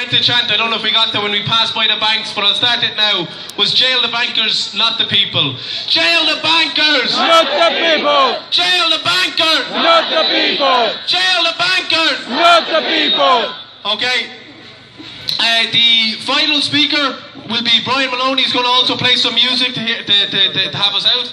meant to chant, I don't know if we got there when we passed by the banks, but I'll start it now, was jail the bankers, not the people. Jail the bankers! Not the people! Jail the bankers! Not the people! Jail the bankers! Not the people! Okay. The final speaker will be Brian Maloney. He's going to also play some music to have us out.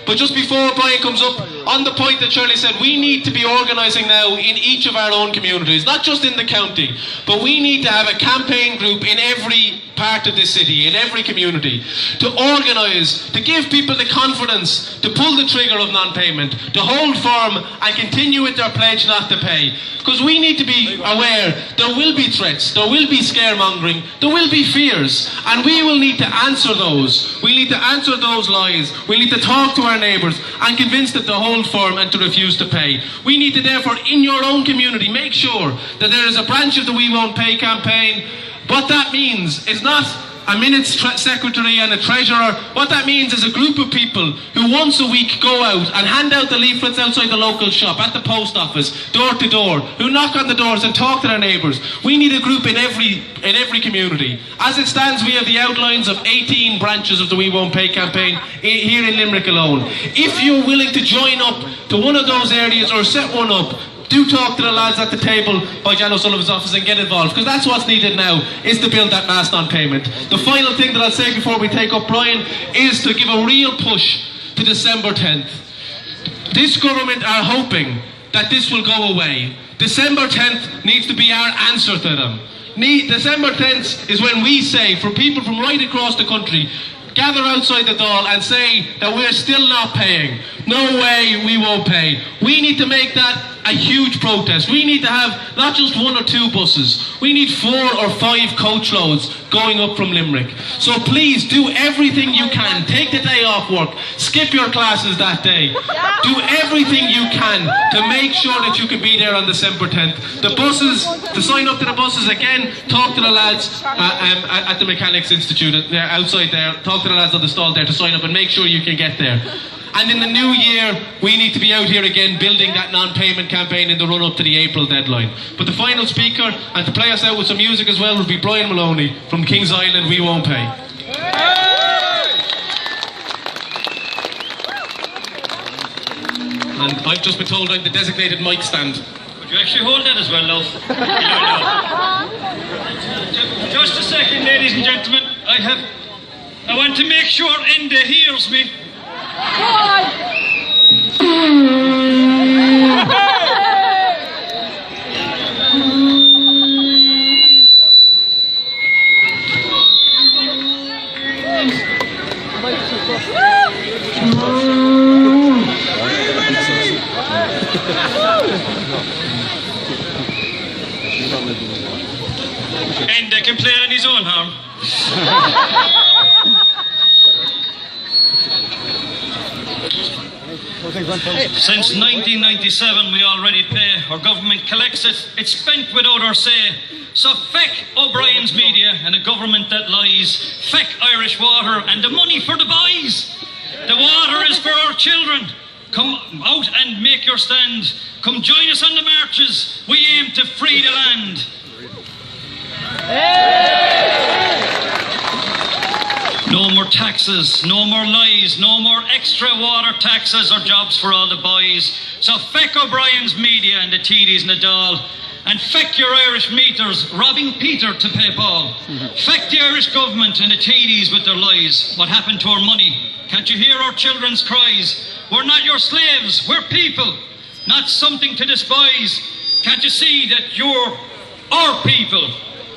But just before Brian comes up, on the point that Shirley said, we need to be organising now in each of our own communities, not just in the county, but we need to have a campaign group in every part of the city, in every community, to organise, to give people the confidence to pull the trigger of non-payment, to hold firm and continue with their pledge not to pay. Because we need to be aware there will be threats, there will be scaremongering, there will be fears, and we will need to answer those. We need to answer those lies. We need to talk to our neighbours and convince them to hold firm and to refuse to pay. We need to therefore, in your own community, make sure that there is a branch of the We Won't Pay campaign. What that means is not a minute's secretary and a treasurer. What that means is a group of people who once a week go out and hand out the leaflets outside the local shop, at the post office, door to door, who knock on the doors and talk to their neighbours. We need a group in every community. As it stands, we have the outlines of 18 branches of the We Won't Pay campaign here in Limerick alone. If you're willing to join up to one of those areas or set one up, do talk to the lads at the table by Jan O'Sullivan's office and get involved, because that's what's needed now, is to build that mass non-payment. The final thing that I'll say before we take up Brian is to give a real push to December 10th. This government are hoping that this will go away. December 10th needs to be our answer to them. December 10th is when we say, for people from right across the country, gather outside the Dáil and say that we're still not paying. No way, we won't pay. We need to make that a huge protest. We need to have not just 1 or 2 buses. We need 4 or 5 coach loads going up from Limerick. So please do everything you can. Take the day off work. Skip your classes that day. Do everything you can to make sure that you can be there on December 10th. The buses, to sign up to the buses again, talk to the lads at the Mechanics Institute outside there. Talk to the lads on the stall there to sign up and make sure you can get there. And in the new year, we need to be out here again building that non-payment campaign in the run-up to the April deadline. But the final speaker, and to play us out with some music as well, will be Brian Maloney from Kings Island, We Won't Pay. And I've just been told I'm the designated mic stand. Would you actually hold that as well, love? Just a second, ladies and gentlemen. I want to make sure Enda hears me. Enda can play on his own harm. Since 1997 we already pay. Our government collects it. It's spent without our say. So feck O'Brien's media and a government that lies. Feck Irish water and the money for the boys. The water is for our children. Come out and make your stand. Come join us on the marches. We aim to free the land. No more taxes, no more lies, no more extra water taxes or jobs for all the boys. So feck O'Brien's media and the TDs and the Dáil. And feck your Irish meters, robbing Peter to pay Paul. Feck the Irish government and the TDs with their lies. What happened to our money? Can't you hear our children's cries? We're not your slaves, we're people, not something to despise. Can't you see that you're our people?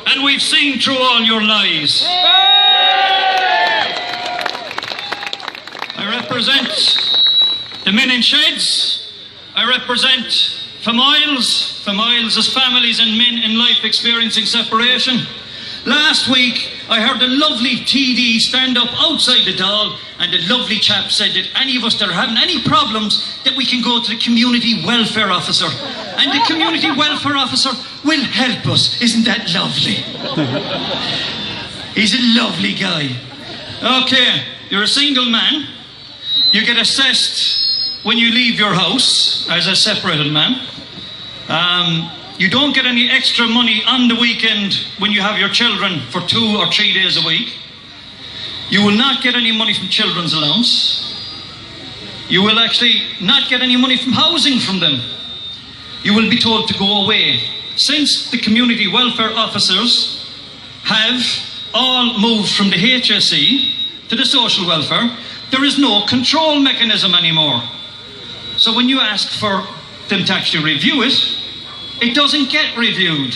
And we've seen through all your lies. I represent the men in sheds. I represent FAMILES. FAMILES is families and men in life experiencing separation. Last week, I heard a lovely TD stand up outside the Dáil, and the lovely chap said that any of us that are having any problems, that we can go to the community welfare officer. And the community welfare officer will help us. Isn't that lovely? He's a lovely guy. Okay, you're a single man. You get assessed when you leave your house as a separated man. You don't get any extra money on the weekend when you have your children for 2 or 3 days a week. You will not get any money from children's allowance. You will actually not get any money from housing from them. You will be told to go away. Since the community welfare officers have all moved from the HSE to the social welfare, there is no control mechanism anymore. So when you ask for them to actually review it, it doesn't get reviewed.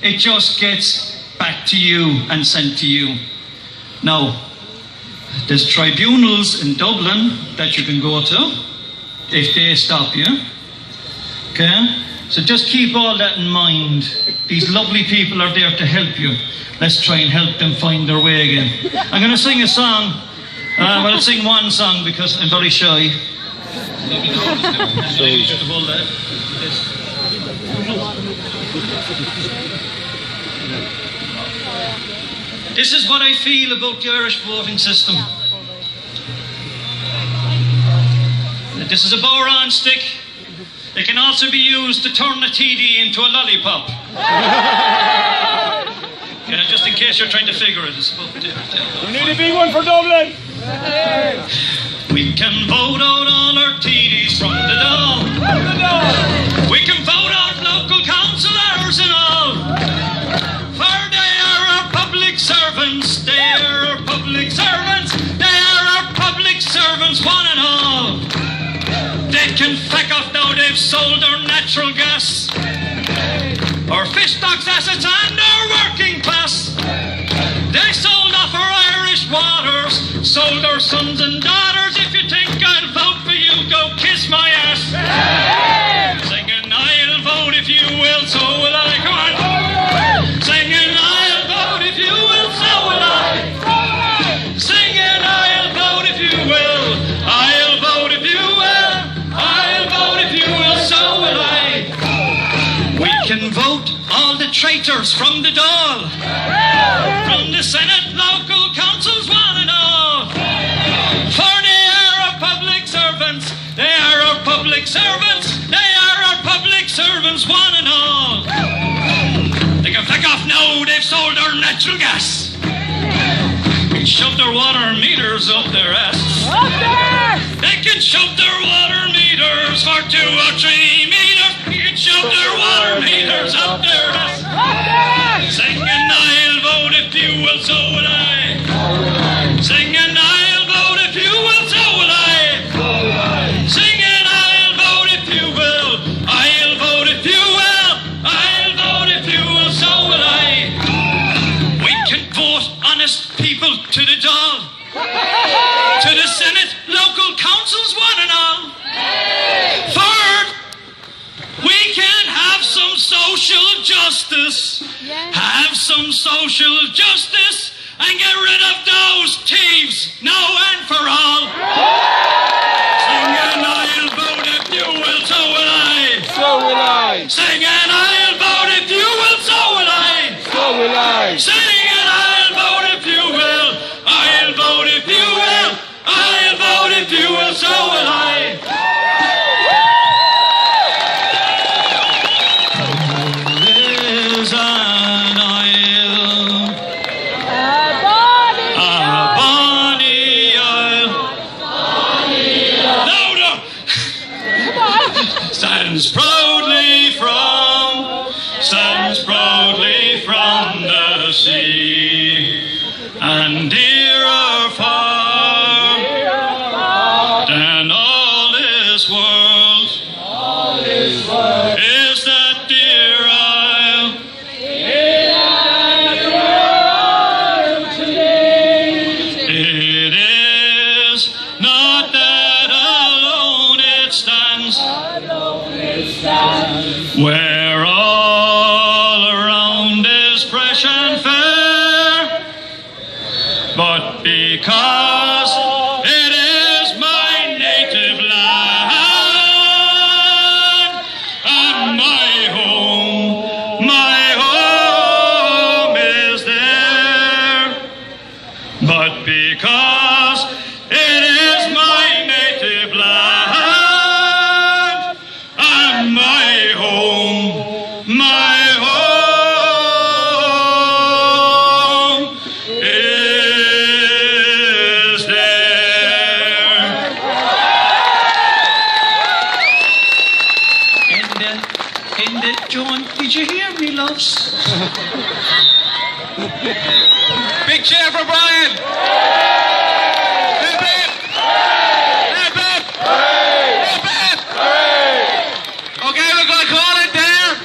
It just gets back to you and sent to you. Now, there's tribunals in Dublin that you can go to if they stop you. Okay? So just keep all that in mind. These lovely people are there to help you. Let's try and help them find their way again. I'm going to sing a song. Well, I'll sing one song because I'm very shy. This is what I feel about the Irish voting system. This is a boron stick. It can also be used to turn a TD into a lollipop. Yeah, just in case you're trying to figure it. It's about there. We need a big one for Dublin. We can vote out all our TDs from the Dáil. We can vote out local councillors and all. For they are our public servants. They are our public servants. They are our public servants, one and all. They can feck off now they've sold our natural gas, our fish stocks assets and our working class. They sold off our Irish waters, sold our sons and daughters. If you think I'll vote for you, go kiss my ass. Singing I'll vote if you will, so will I. Come on. Singing I'll vote if you will, so will I. Singing I'll vote if you will. I'll vote if you will. I'll vote if you will, so will I. We can vote all the traitors from the Dáil, from the Senate, local councils, one and all. For they are our public servants. They are our public servants. They are our public servants, one and all. They can feck off now, they've sold our natural gas. They can shove their water meters up their ass. They can shove their water meters for 2 or 3 meters. They can shove their water meters up their ass. Singing I'll vote if you will, so will I. Singing I'll vote if you will, so will I. Singing I'll vote if you will. I'll vote if you will. I'll vote if you will, so will I. We can vote honest people to the Dáil, to the Senate, local councils, one and all. Third, we can have some social justice. Have some social justice and get rid of those thieves now and for all. Singing I'll vote if you will, so will I. So will I. Singing I'll vote if you will, so will I. So will I. Singing I'll vote if you will. I'll vote if you will. I'll vote if you will, so will I. There's an isle, a bonny isle, louder, stands proudly from the sea, and dearer far than all this world is that dear isle. It is not that alone it stands, where all around is fresh and fair, but because it is my native land and my home is there, but because it is my native land and my home, my Big cheer for Brian. Hip hip. Hip hip. Hip hip. Okay, we're going to call it there.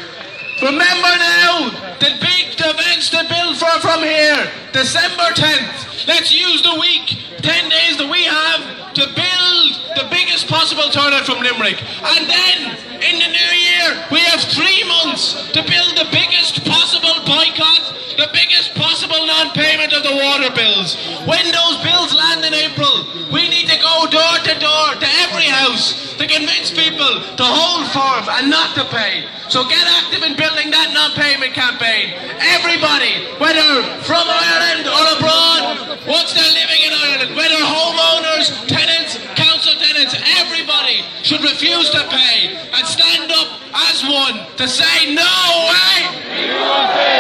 Remember now, the big events to build for from here, December 10th. Let's use the week, 10 days that we have to build the biggest possible turnout from Limerick. And then, in the new year, we have 3 months to build the biggest possible boycott, the biggest possible non-payment of the water bills. When those bills land in April, we need to go door to door to every house to convince people to hold firm and not to pay. So get active in building that non-payment campaign. Everybody, whether from Ireland or abroad, once they're living in Ireland, whether homeowners, tenants, council tenants, everybody should refuse to pay and stand up as one to say no way.